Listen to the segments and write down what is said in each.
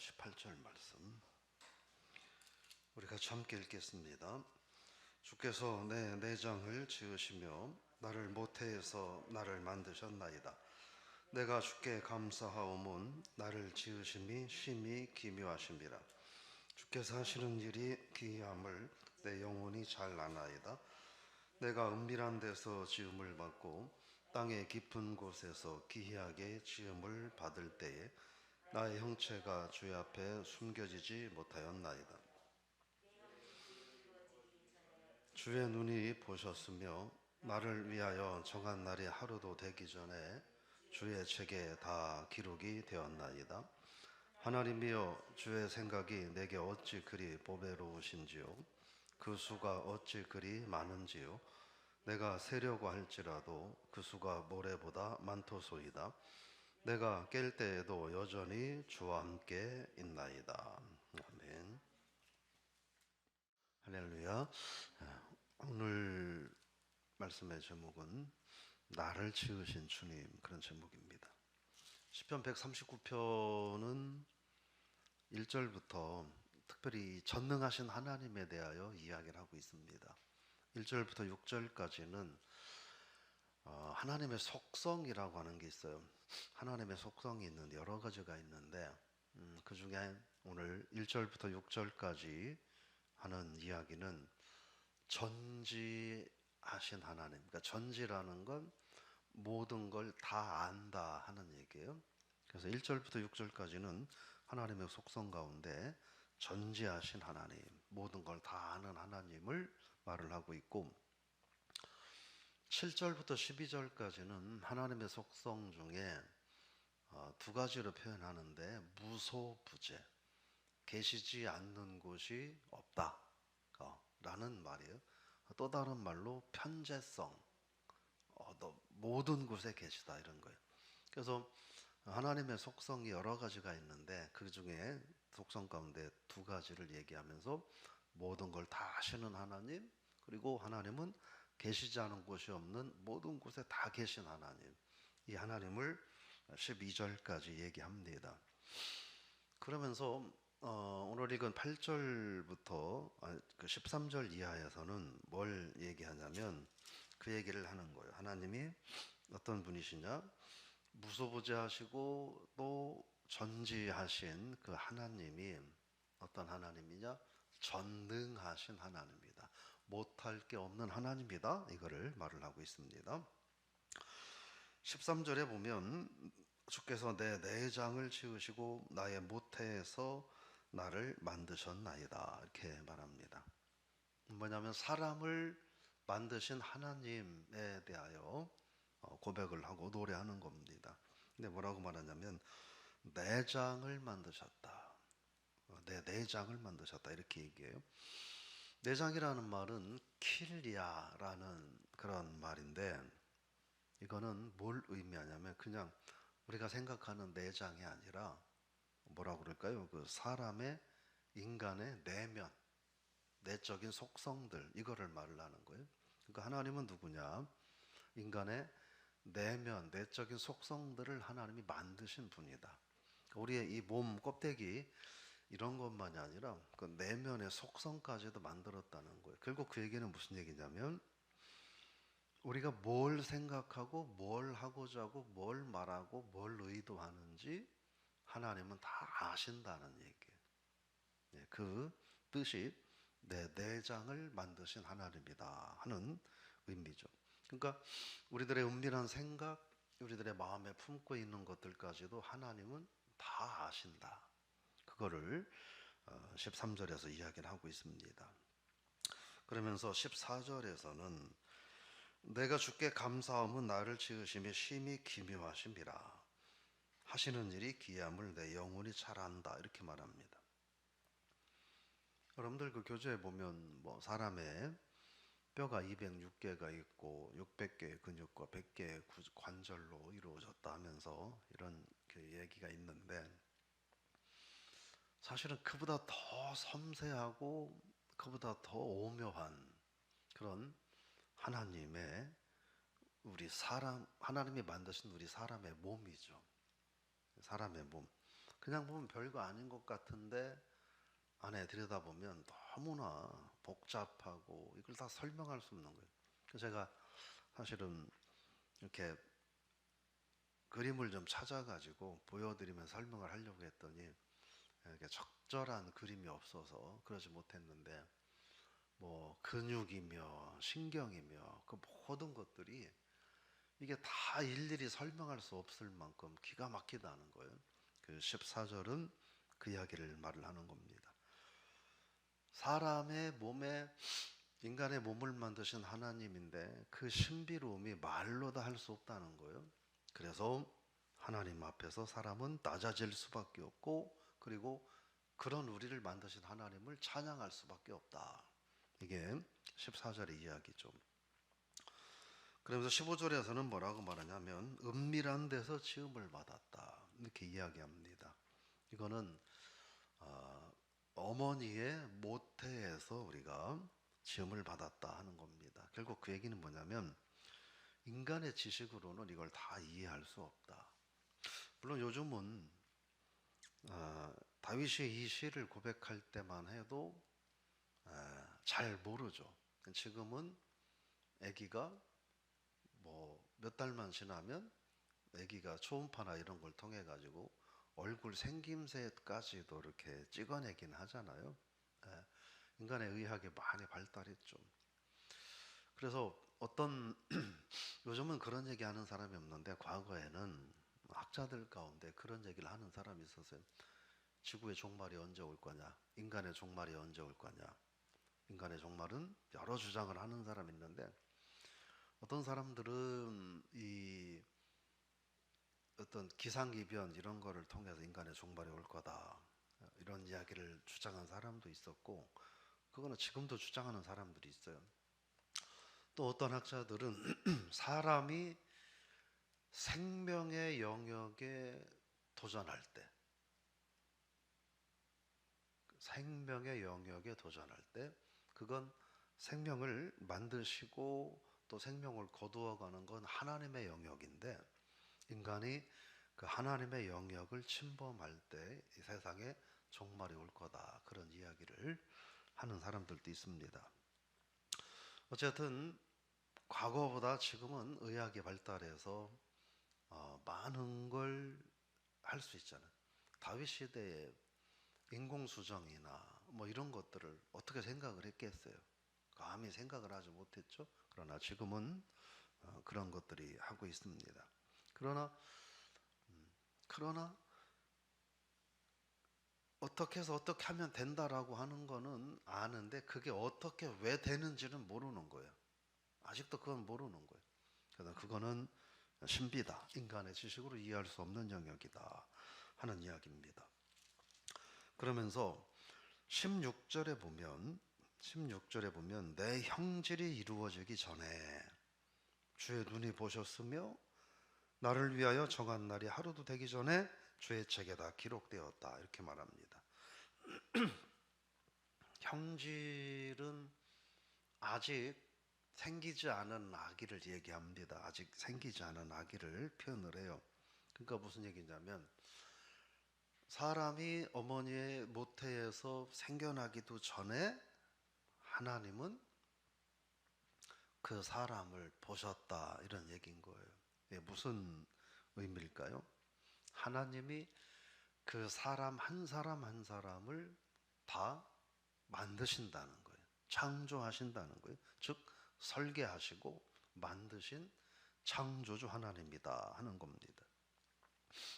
18절 말씀 우리가 함께 읽겠습니다. 주께서 내 내장을 지으시며 나를 모태에서 나를 만드셨나이다. 내가 주께 감사하오문 나를 지으심이 심히 기묘하심이라. 주께서 하시는 일이 기이함을 내 영혼이 잘 아나이다. 내가 은밀한 데서 지음을 받고 땅의 깊은 곳에서 기이하게 지음을 받을 때에 나의 형체가 주의 앞에 숨겨지지 못하였나이다. 주의 눈이 보셨으며 나를 위하여 정한 날이 하루도 되기 전에 주의 책에 다 기록이 되었나이다. 하나님이여, 주의 생각이 내게 어찌 그리 보배로우신지요. 그 수가 어찌 그리 많은지요. 내가 세려고 할지라도 그 수가 모래보다 많도소이다. 내가 깰 때에도 여전히 주와 함께 있나이다. 아멘. 할렐루야. 오늘 말씀의 제목은 나를 지으신 주님, 그런 제목입니다. 시편 139편은 1절부터 특별히 전능하신 하나님에 대하여 이야기를 하고 있습니다. 1절부터 6절까지는 하나님의 속성이라고 하는 게 있어요. 하나님의 속성이 있는데 여러 가지가 있는데 그 중에 오늘 1절부터 6절까지 하는 이야기는 전지하신 하나님. 그러니까 전지라는 건 모든 걸 다 안다 하는 얘기예요. 그래서 1절부터 6절까지는 하나님의 속성 가운데 전지하신 하나님, 모든 걸 다 아는 하나님을 말을 하고 있고, 7절부터 12절까지는 하나님의 속성 중에 두 가지로 표현하는데 무소부재, 계시지 않는 곳이 없다 라는 말이에요. 또 다른 말로 편재성, 모든 곳에 계시다 이런 거예요. 그래서 하나님의 속성이 여러 가지가 있는데 그 중에 속성 가운데 두 가지를 얘기하면서 모든 걸 다 아시는 하나님, 그리고 하나님은 계시지 않은 곳이 없는 모든 곳에 다 계신 하나님, 이 하나님을 12절까지 얘기합니다. 그러면서 오늘 읽은 8절부터 그 13절 이하에서는 뭘 얘기하냐면 그 얘기를 하는 거예요. 하나님이 어떤 분이시냐? 무소부재하시고 또 전지하신 그 하나님이 어떤 하나님이냐? 전능하신 하나님이다. 못할 게 없는 하나님이다. 이거를 말을 하고 있습니다. 13절에 보면 주께서 내 내장을 지으시고 나의 모태에서 나를 만드셨나이다 이렇게 말합니다. 뭐냐면 사람을 만드신 하나님에 대하여 고백을 하고 노래하는 겁니다. 근데 뭐라고 말하냐면 내장을 만드셨다. 내 내장을 만드셨다 이렇게 얘기해요. 내장이라는 말은 킬리아라는 그런 말인데 이거는 뭘 의미하냐면 그냥 우리가 생각하는 내장이 아니라 뭐라고 그럴까요? 그 사람의 인간의 내면, 내적인 속성들 이거를 말을 하는 거예요. 그러니까 하나님은 누구냐? 인간의 내면, 내적인 속성들을 하나님이 만드신 분이다. 우리의 이 몸 껍데기 이런 것만이 아니라 그 내면의 속성까지도 만들었다는 거예요. 결국 그 얘기는 무슨 얘기냐면 우리가 뭘 생각하고 뭘 하고자 하고 뭘 말하고 뭘 의도하는지 하나님은 다 아신다는 얘기예요. 그 뜻이 내 내장을 만드신 하나님이다 하는 의미죠. 그러니까 우리들의 은밀한 생각, 우리들의 마음에 품고 있는 것들까지도 하나님은 다 아신다. 그거를 13절에서 이야기를 하고 있습니다. 그러면서 14절에서는 내가 주께 감사함은 나를 지으심이 심히 기묘하심이라. 하시는 일이 기이함을 내 영혼이 잘 안다 이렇게 말합니다. 여러분들 그 교재에 보면 뭐 사람의 뼈가 206개가 있고 600개의 근육과 100개의 관절로 이루어졌다 하면서 이런 그 얘기가 있는데 사실은 그보다 더 섬세하고 그보다 더 오묘한 그런 하나님의 하나님이 만드신 우리 사람의 몸이죠. 사람의 몸. 그냥 보면 별거 아닌 것 같은데 안에 들여다보면 너무나 복잡하고 이걸 다 설명할 수 없는 거예요. 그래서 제가 사실은 이렇게 그림을 좀 찾아가지고 보여드리면 설명을 하려고 했더니 이렇게 적절한 그림이 없어서 그러지 못했는데, 뭐 근육이며 신경이며 그 모든 것들이 이게 다 일일이 설명할 수 없을 만큼 기가 막히다는 거예요. 그 14절은 그 이야기를 말을 하는 겁니다. 사람의 몸에, 인간의 몸을 만드신 하나님인데 그 신비로움이 말로 다 할 수 없다는 거예요. 그래서 하나님 앞에서 사람은 낮아질 수밖에 없고, 그리고 그런 우리를 만드신 하나님을 찬양할 수밖에 없다. 이게 14절의 이야기죠. 그러면서 15절에서는 뭐라고 말하냐면 은밀한 데서 지음을 받았다, 이렇게 이야기합니다. 이거는 어머니의 모태에서 우리가 지음을 받았다 하는 겁니다. 결국 그 얘기는 뭐냐면 인간의 지식으로는 이걸 다 이해할 수 없다. 물론 요즘은 다윗이 이 시를 고백할 때만 해도 잘 모르죠. 지금은 아기가 뭐 몇 달만 지나면 아기가 초음파나 이런 걸 통해 가지고 얼굴 생김새까지도 이렇게 찍어내긴 하잖아요. 인간의 의학이 많이 발달했죠. 그래서 어떤 요즘은 그런 얘기 하는 사람이 없는데 과거에는 학자들 가운데 그런 얘기를 하는 사람이 있었어요. 지구의 종말이 언제 올 거냐? 인간의 종말이 언제 올 거냐? 인간의 종말은 여러 주장을 하는 사람이 있는데, 어떤 사람들은 이 어떤 기상이변 이런 거를 통해서 인간의 종말이 올 거다, 이런 이야기를 주장한 사람도 있었고, 그거는 지금도 주장하는 사람들이 있어요. 또 어떤 학자들은 사람이 생명의 영역에 도전할 때, 생명의 영역에 도전할 때, 그건 생명을 만드시고 또 생명을 거두어가는 건 하나님의 영역인데, 인간이 그 하나님의 영역을 침범할 때 이 세상에 종말이 올 거다, 그런 이야기를 하는 사람들도 있습니다. 어쨌든 과거보다 지금은 의학이 발달해서 많은 걸 할 수 있잖아요. 다윗 시대에 인공수정이나 뭐 이런 것들을 어떻게 생각을 했겠어요? 감히 생각을 하지 못했죠. 그러나 지금은 그런 것들이 하고 있습니다. 그러나 그러나 어떻게 해서 어떻게 하면 된다라고 하는 거는 아는데, 그게 어떻게 왜 되는지는 모르는 거예요. 아직도 그건 모르는 거예요. 그래서 그거는 신비다, 인간의 지식으로 이해할 수 없는 영역이다 하는 이야기입니다. 그러면서 16절에 보면 내 형질이 이루어지기 전에 주의 눈이 보셨으며 나를 위하여 정한 날이 하루도 되기 전에 주의 책에 다 기록되었다, 이렇게 말합니다. 형질은 아직 생기지 않은 아기를 얘기합니다. 아직 생기지 않은 아기를 표현을 해요. 그러니까 무슨 얘기냐면 사람이 어머니의 모태에서 생겨나기도 전에 하나님은 그 사람을 보셨다, 이런 얘기인 거예요. 무슨 의미일까요? 하나님이 그 사람 한 사람 한 사람을 다 만드신다는 거예요. 창조하신다는 거예요. 즉 설계하시고 만드신 창조주 하나님이다 하는 겁니다.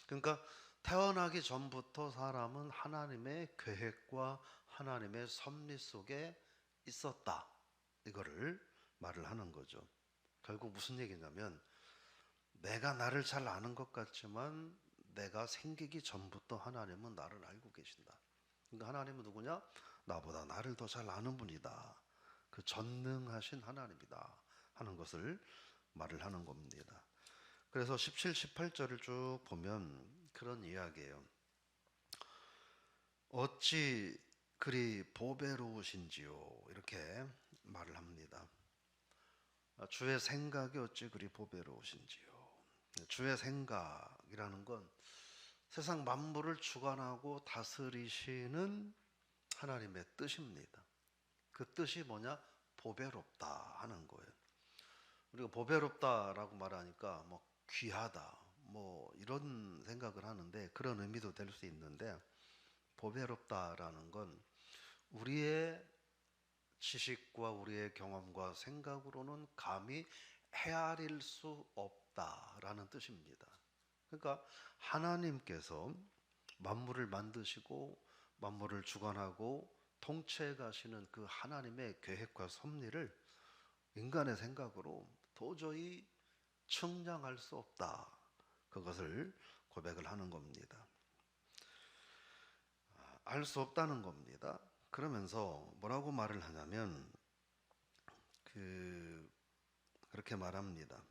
그러니까 태어나기 전부터 사람은 하나님의 계획과 하나님의 섭리 속에 있었다, 이거를 말을 하는 거죠. 결국 무슨 얘기냐면 내가 나를 잘 아는 것 같지만 내가 생기기 전부터 하나님은 나를 알고 계신다. 그러니까 하나님은 누구냐? 나보다 나를 더 잘 아는 분이다. 그 전능하신 하나님이다 하는 것을 말을 하는 겁니다. 그래서 17, 18절을 쭉 보면 그런 이야기예요. 어찌 그리 보배로우신지요, 이렇게 말을 합니다. 주의 생각이 어찌 그리 보배로우신지요. 주의 생각이라는 건 세상 만물을 주관하고 다스리시는 하나님의 뜻입니다. 그 뜻이 뭐냐? 보배롭다 하는 거예요. 우리가 보배롭다라고 말하니까 뭐 귀하다 뭐 이런 생각을 하는데, 그런 의미도 될 수 있는데, 보배롭다라는 건 우리의 지식과 우리의 경험과 생각으로는 감히 헤아릴 수 없다라는 뜻입니다. 그러니까 하나님께서 만물을 만드시고 만물을 주관하고 통치해 가시는 그 하나님의 계획과 섭리를 인간의 생각으로 도저히 측량할 수 없다. 그것을 고백을 하는 겁니다. 알 수 없다는 겁니다. 그러면서 뭐라고 말을 하냐면 그렇게 말합니다.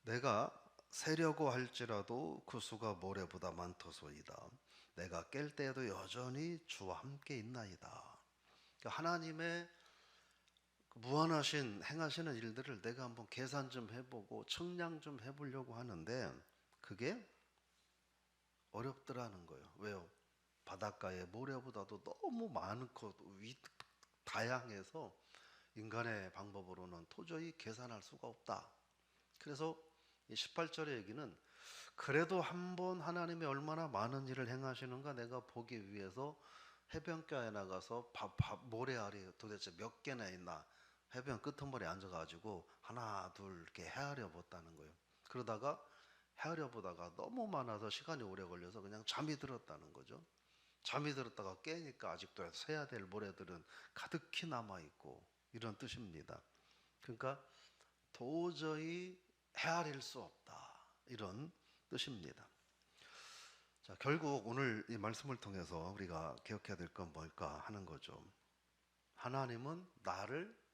내가 세려고 할지라도 그 수가 모래보다 많도소이다. 내가 깰 때에도 여전히 주와 함께 있나이다. 하나님의 무한하신 행하시는 일들을 내가 한번 계산 좀 해보고 측량 좀 해보려고 하는데 그게 어렵더라는 거예요. 왜요? 바닷가의 모래보다도 너무 많고 다양해서 인간의 방법으로는 도저히 계산할 수가 없다. 그래서 이 18절의 얘기는 그래도 한번 하나님이 얼마나 많은 일을 행하시는가 내가 보기 위해서 해변가에 나가서 모래알이 도대체 몇 개나 있나 해변 끄트머리에 앉아가지고 하나 둘 이렇게 헤아려 봤다는 거예요. 그러다가 헤아려 보다가 너무 많아서 시간이 오래 걸려서 그냥 잠이 들었다는 거죠. 잠이 들었다가 깨니까 아직도 세야 될 모래들은 가득히 남아있고 이런 뜻입니다. 그러니까 도저히 헤아릴 수 없다 이런 뜻입니다. 자, 결국 오늘 이 말씀을 통해서 우리가 기억해야 될 건 뭘까 하는 거죠. 하나님은 나를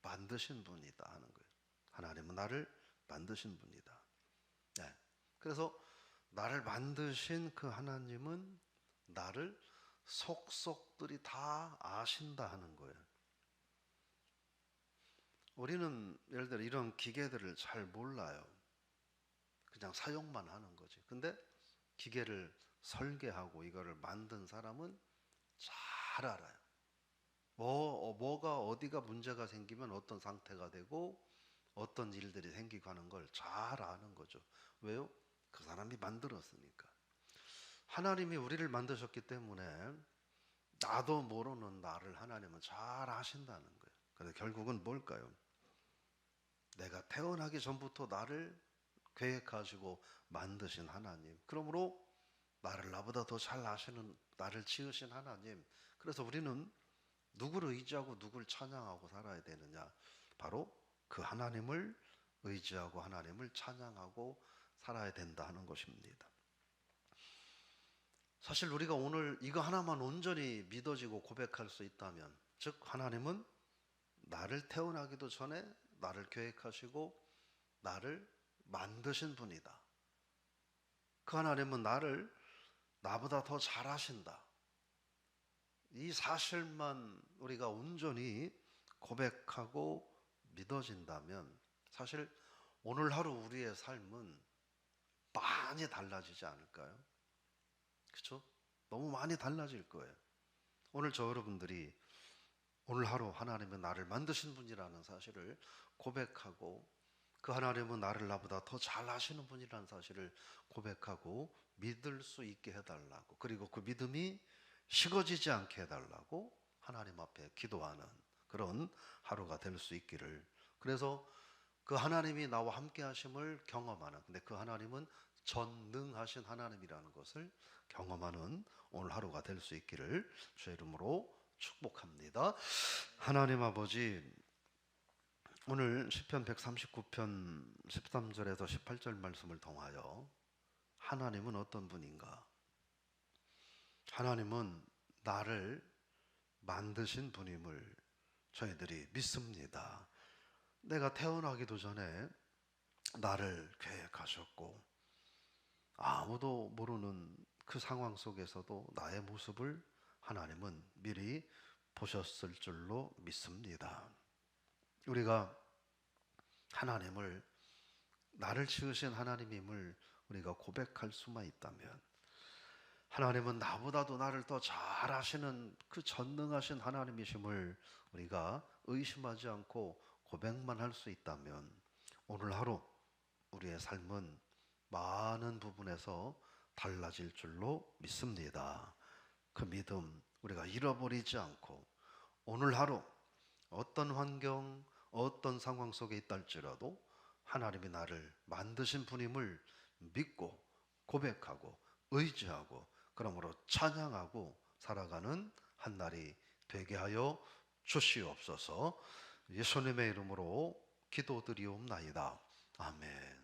만드신 분이다 하는 거예요. 하나님은 나를 만드신 분이다. 네. 그래서 나를 만드신 그 하나님은 나를 속속들이 다 아신다 하는 거예요. 우리는 예를 들어 이런 기계들을 잘 몰라요. 그냥 사용만 하는 거지. 근데 기계를 설계하고 이거를 만든 사람은 잘 알아요. 뭐가 어디가 문제가 생기면 어떤 상태가 되고 어떤 일들이 생기고 하는 걸 잘 아는 거죠. 왜요? 그 사람이 만들었으니까. 하나님이 우리를 만드셨기 때문에 나도 모르는 나를 하나님은 잘 아신다는 거예요. 그래서 결국은 뭘까요? 내가 태어나기 전부터 나를 계획하시고 만드신 하나님. 그러므로 나를 나보다 더 잘 아시는 나를 지으신 하나님. 그래서 우리는 누구를 의지하고 누구를 찬양하고 살아야 되느냐? 바로 그 하나님을 의지하고 하나님을 찬양하고 살아야 된다 하는 것입니다. 사실 우리가 오늘 이거 하나만 온전히 믿어지고 고백할 수 있다면, 즉 하나님은 나를 태어나기도 전에 나를 계획하시고 나를 만드신 분이다. 그 하나님은 나를 나보다 더 잘하신다. 이 사실만 우리가 온전히 고백하고 믿어진다면 사실 오늘 하루 우리의 삶은 많이 달라지지 않을까요? 그렇죠? 너무 많이 달라질 거예요. 오늘 저 여러분들이 오늘 하루 하나님은 나를 만드신 분이라는 사실을 고백하고 그 하나님은 나를 나보다 더 잘하시는 분이라는 사실을 고백하고 믿을 수 있게 해달라고, 그리고 그 믿음이 식어지지 않게 해달라고 하나님 앞에 기도하는 그런 하루가 될 수 있기를. 그래서 그 하나님이 나와 함께 하심을 경험하는, 근데 그 하나님은 전능하신 하나님이라는 것을 경험하는 오늘 하루가 될 수 있기를 주의 이름으로 축복합니다. 하나님 아버지, 오늘 시편 139편 13절에서 18절 말씀을 통하여 하나님은 어떤 분인가? 하나님은 나를 만드신 분임을 저희들이 믿습니다. 내가 태어나기도 전에 나를 계획하셨고 아무도 모르는 그 상황 속에서도 나의 모습을 하나님은 미리 보셨을 줄로 믿습니다. 우리가 하나님을 나를 지으신 하나님임을 우리가 고백할 수만 있다면 하나님은 나보다도 나를 더 잘 아시는 그 전능하신 하나님이심을 우리가 의심하지 않고 고백만 할 수 있다면 오늘 하루 우리의 삶은 많은 부분에서 달라질 줄로 믿습니다. 그 믿음 우리가 잃어버리지 않고 오늘 하루 어떤 환경, 어떤 상황 속에 있다 할지라도 하나님이 나를 만드신 분임을 믿고 고백하고 의지하고 그러므로 찬양하고 살아가는 한 날이 되게 하여 주시옵소서. 예수님의 이름으로 기도드리옵나이다. 아멘.